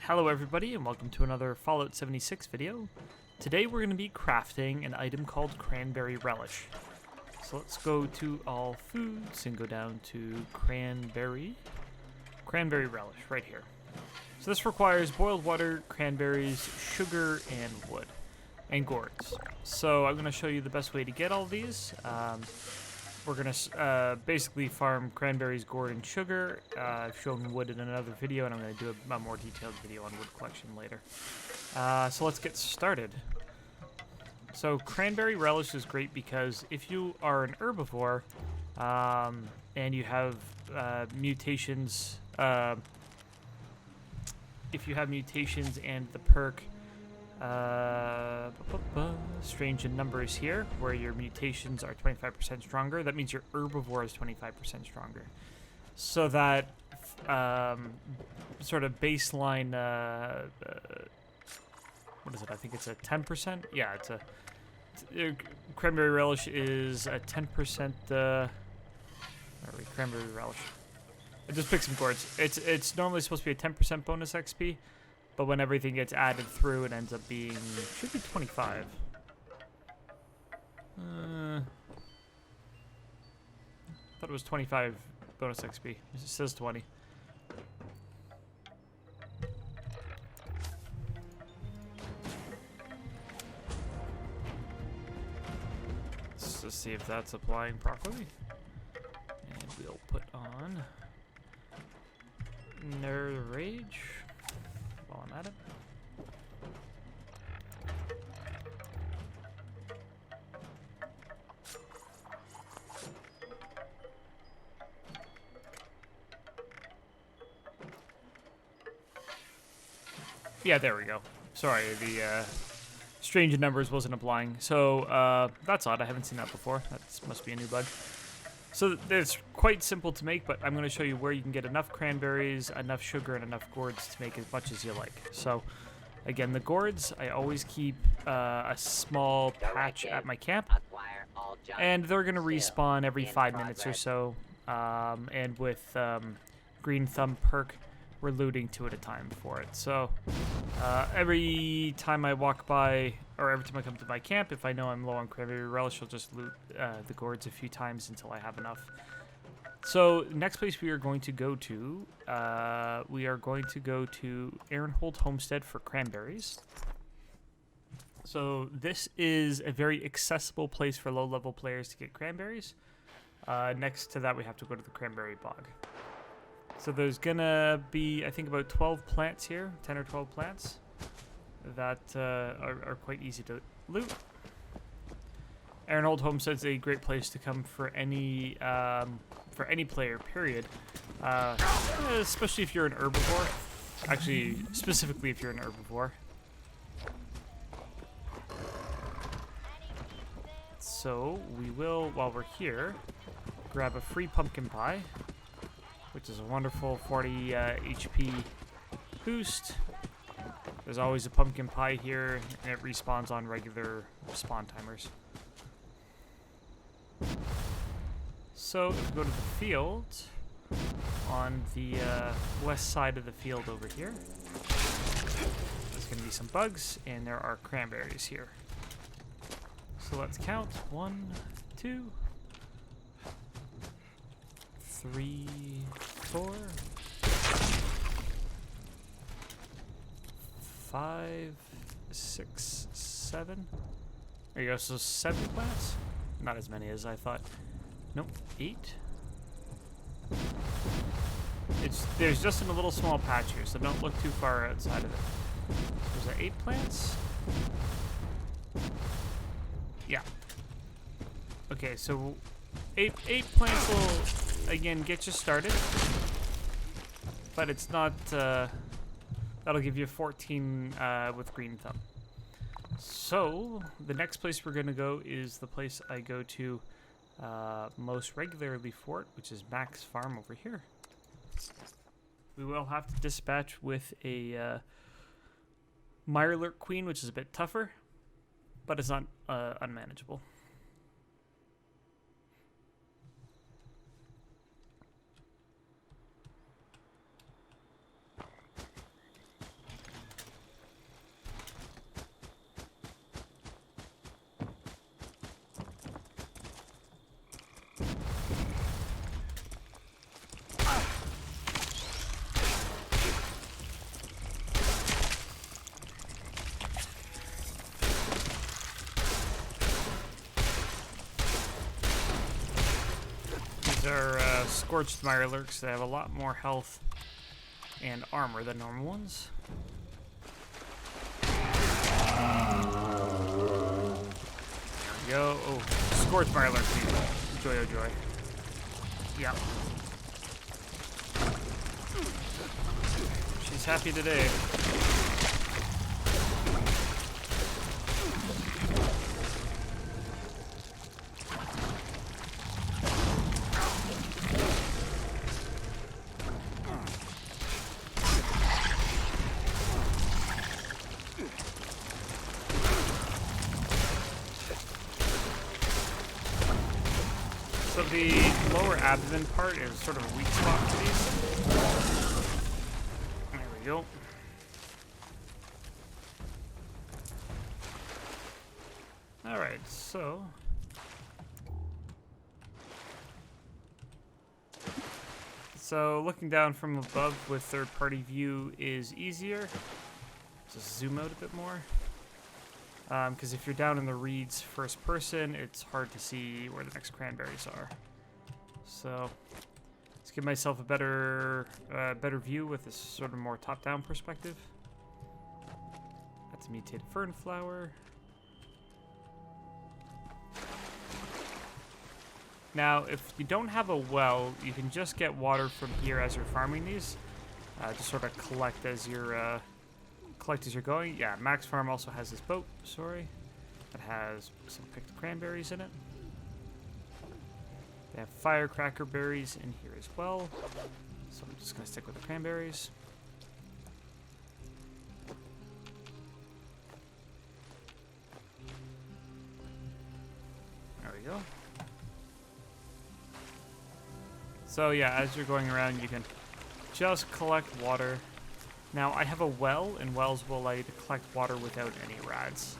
Hello everybody and welcome to another Fallout 76 video. Today we're going to be crafting an item called Cranberry Relish. So let's go to all foods and go down to Cranberry Relish right here. So this requires boiled water, cranberries, sugar, and wood, and gourds. So I'm going to show you the best way to get all these. We're going to basically farm cranberries, gourd, and sugar. I've shown wood in another video, and I'm going to do a more detailed video on wood collection later. So let's get started. So Cranberry Relish is great because if you are an herbivore and you have mutations, if you have mutations and the perk strange in numbers here, where your mutations are 25% stronger, that means your herbivore is 25% stronger. So that sort of baseline, what is it? I think it's a 10%. Yeah, it's a Cranberry Relish is a 10%. Cranberry Relish. I just picked some gourds. It's normally supposed to be a 10% bonus XP. But when everything gets added through, it ends up being, should be 25. Thought it was 25 bonus XP. It says 20. Let's just see if that's applying properly. And we'll put on Nerd Rage. While I'm at it. Yeah, there we go. Sorry, the strange numbers wasn't applying. So that's odd. I haven't seen that before. That must be a new bug. So it's quite simple to make, but I'm going to show you where you can get enough cranberries, enough sugar, and enough gourds to make as much as you like. So, again, the gourds, I always keep a small patch at my camp, and they're going to respawn every 5 minutes or so. And with Green Thumb perk, we're looting 2 at a time for it. So every time I walk by, or every time I come to my camp, if I know I'm low on Cranberry Relish, I'll just loot the gourds a few times until I have enough. So next place we are going to go to, Aaronhold Homestead for cranberries. So this is a very accessible place for low-level players to get cranberries. Next to that, we have to go to the Cranberry Bog. So there's gonna be, I think, about 12 plants here, 10 or 12 plants that are quite easy to loot. Aaronhold Homestead's a great place to come for any player, period. Especially if you're an herbivore. Actually, specifically if you're an herbivore. So we will, while we're here, grab a free pumpkin pie, which is a wonderful 40 HP boost. There's always a pumpkin pie here, and it respawns on regular spawn timers. So if we go to the field, on the west side of the field over here, there's going to be some bugs, and there are cranberries here. So let's count. 1, 2, 3, 4, 5, 6, 7. There you go. So 7 plants. Not as many as I thought. Nope. 8. There's just a little small patch here, so don't look too far outside of it. There's 8 plants. Yeah. Okay, so 8 plants will, again, get you started, but it's not, that'll give you 14 with Green Thumb. So, the next place we're going to go is the place I go to most regularly for it, which is Mac's Farm over here. We will have to dispatch with a Mirelurk Queen, which is a bit tougher, but it's not unmanageable. These are Scorched Mirelurks. They have a lot more health and armor than normal ones. There we go. Oh, Scorched Mirelurks. Joy, oh joy. Yeah. She's happy today. So the lower abdomen part is sort of a weak spot for these. There we go. Alright, so... looking down from above with third-party view is easier. Just zoom out a bit more. Because if you're down in the reeds first person, it's hard to see where the next cranberries are. So let's give myself a better view with this sort of more top-down perspective. That's a mutated fern flower. Now, if you don't have a well, you can just get water from here as you're farming these. Just sort of collect as you're going. Yeah, Max Farm also has this boat, sorry, that has some picked cranberries in it. They have firecracker berries in here as well, so I'm just going to stick with the cranberries. There we go. So yeah, as you're going around, you can just collect water. Now, I have a well, and wells will allow you to collect water without any rads.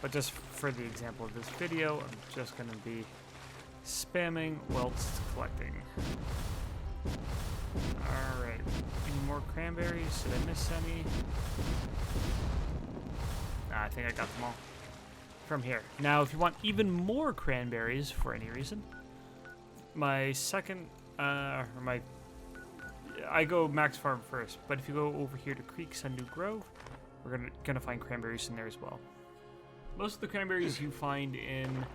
But just for the example of this video, I'm just going to be spamming whilst collecting. Alright, any more cranberries? Did I miss any? Nah, I think I got them all from here. Now, if you want even more cranberries for any reason, my second, I go Max Farm first, but if you go over here to Creek Sundew Grove, we're gonna find cranberries in there as well. Most of the cranberries you find in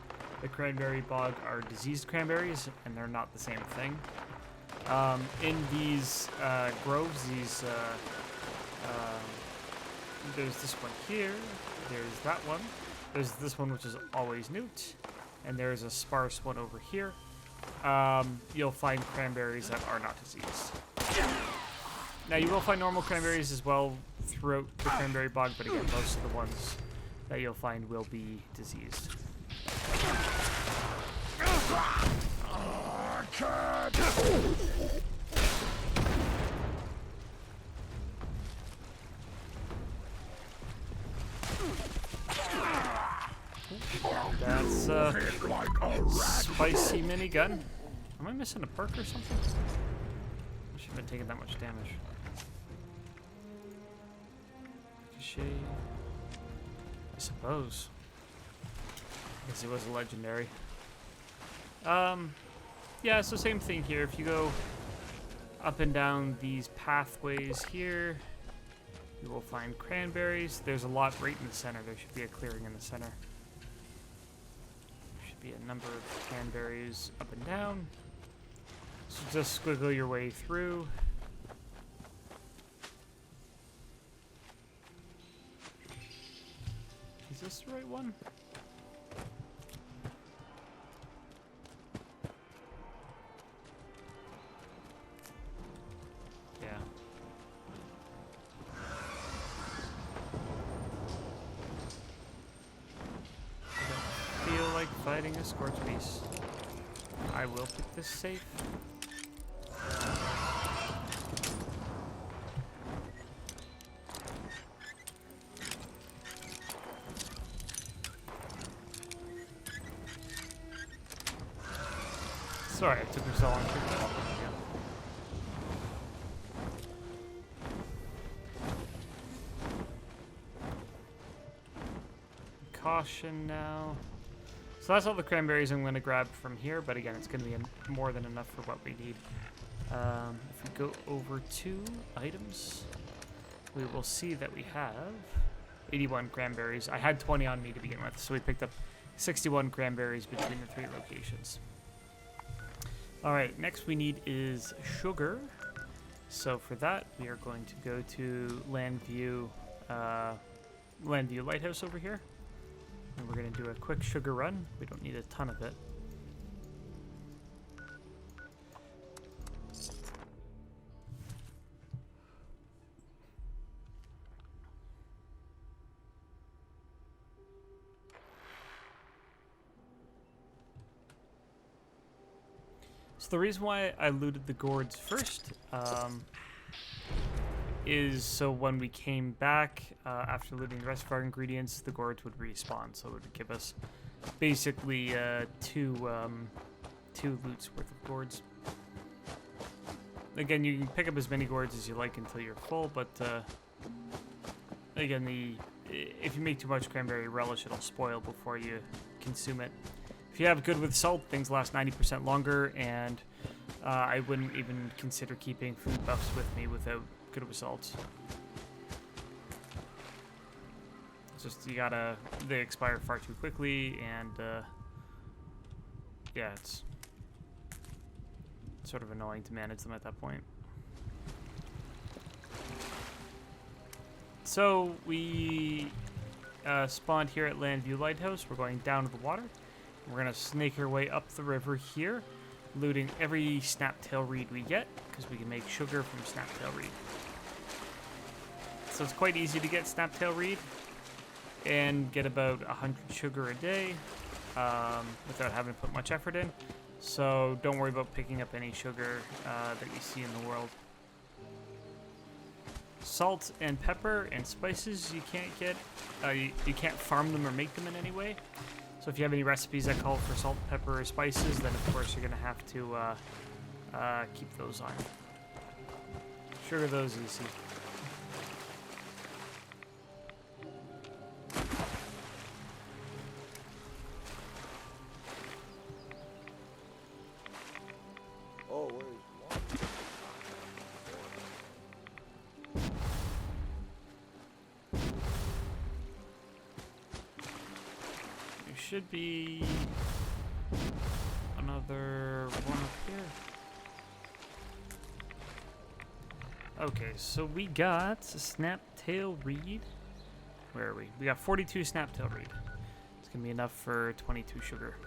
the cranberry bog are diseased cranberries, and they're not the same thing. In these groves, there's this one here, there's that one, there's this one which is always newt, and there's a sparse one over here. You'll find cranberries that are not diseased. Now, you will find normal cranberries as well throughout the cranberry bog, but again, most of the ones that you'll find will be diseased. That's a spicy minigun. Am I missing a perk or something? I shouldn't have been taking that much damage. Ricochet. I suppose. I guess it was a legendary. Yeah, so same thing here. If you go up and down these pathways here, you will find cranberries. There's a lot right in the center. There should be a clearing in the center. There should be a number of cranberries up and down. So just squiggle your way through. Is this the right one? Yeah. I don't feel like fighting a scorch beast. I will pick this safe. Sorry, it took me so long to pick that up. Caution now. So So that's all the cranberries I'm going to grab from here, but again, it's going to be more than enough for what we need. If we go over to items, we will see that we have 81 cranberries. I had 20 on me to begin with, so we picked up 61 cranberries between the 3 locations. Alright, next we need is sugar. So for that, we are going to go to Landview Lighthouse over here. And we're going to do a quick sugar run. We don't need a ton of it. So the reason why I looted the gourds first is so when we came back after looting the rest of our ingredients, the gourds would respawn. So it would give us basically two loots worth of gourds. Again, you can pick up as many gourds as you like until you're full, but again, if you make too much cranberry relish, it'll spoil before you consume it. If you have good with salt, things last 90% longer, and I wouldn't even consider keeping food buffs with me without good with salt. It's just, they expire far too quickly, and yeah, it's sort of annoying to manage them at that point. So we spawned here at Landview Lighthouse. We're going down to the water. We're going to snake our way up the river here, looting every snaptail reed we get, because we can make sugar from snaptail reed. So it's quite easy to get snaptail reed and get about 100 sugar a day without having to put much effort in. So don't worry about picking up any sugar that you see in the world. Salt and pepper and spices you can't get. You can't farm them or make them in any way. So if you have any recipes that call for salt, pepper, or spices, then of course you're going to have to keep those on. Sugar those easy. Oh, where's water? Should be another one up here. Okay, so we got a snaptail reed. Where are we? We got 42 snaptail reed. It's gonna be enough for 22 sugar.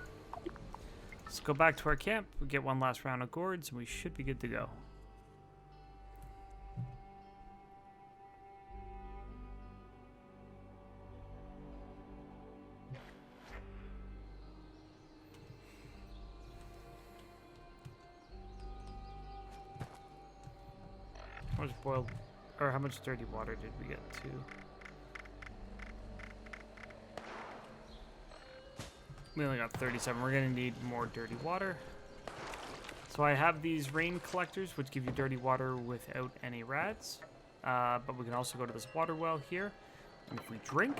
Let's go back to our camp. We get one last round of gourds, and we should be good to go. How much boiled, or how much dirty water did we get to? We only got 37. We're gonna need more dirty water. So I have these rain collectors, which give you dirty water without any rads. But we can also go to this water well here, and if we drink,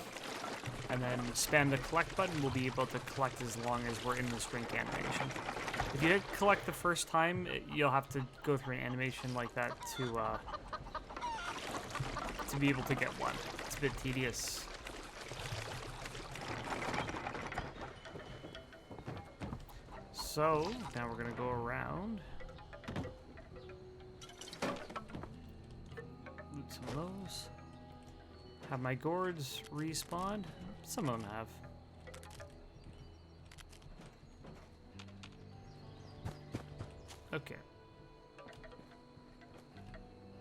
and then spam the collect button, we'll be able to collect as long as we're in this drink animation. If you didn't collect the first time, you'll have to go through an animation like that to be able to get one. It's a bit tedious. So now we're gonna go around, loot some of those. Have my gourds respawned? Some of them have. Okay.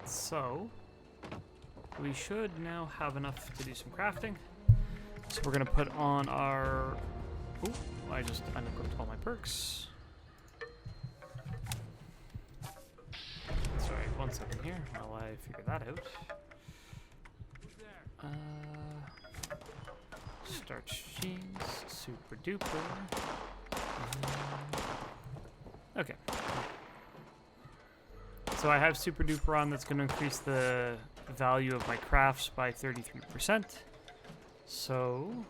So we should now have enough to do some crafting. So we're gonna put on our... Ooh, I just unequipped all my perks. Sorry, 1 second here while I figure that out. Starch jeans, super duper. Okay. So I have super duper on. That's going to increase the value of my crafts by 33%. So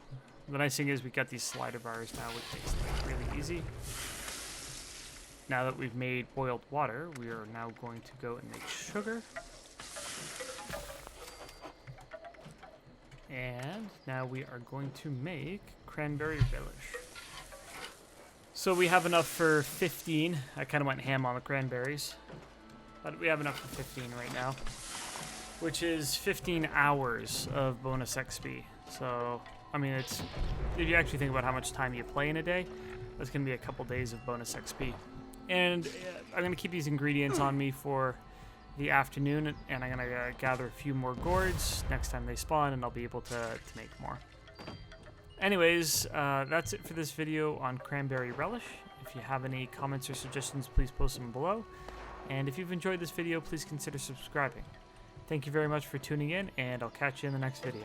The nice thing is we got these slider bars now, which makes it really easy. Now that we've made boiled water, we are now going to go and make sugar. And now we are going to make cranberry relish. So we have enough for 15. I kind of went ham on the cranberries. But we have enough for 15 right now, which is 15 hours of bonus XP. So, I mean, it's, if you actually think about how much time you play in a day, that's going to be a couple days of bonus XP. And I'm going to keep these ingredients on me for the afternoon, and I'm going to gather a few more gourds next time they spawn, and I'll be able to make more. Anyways, that's it for this video on Cranberry Relish. If you have any comments or suggestions, please post them below. And if you've enjoyed this video, please consider subscribing. Thank you very much for tuning in, and I'll catch you in the next video.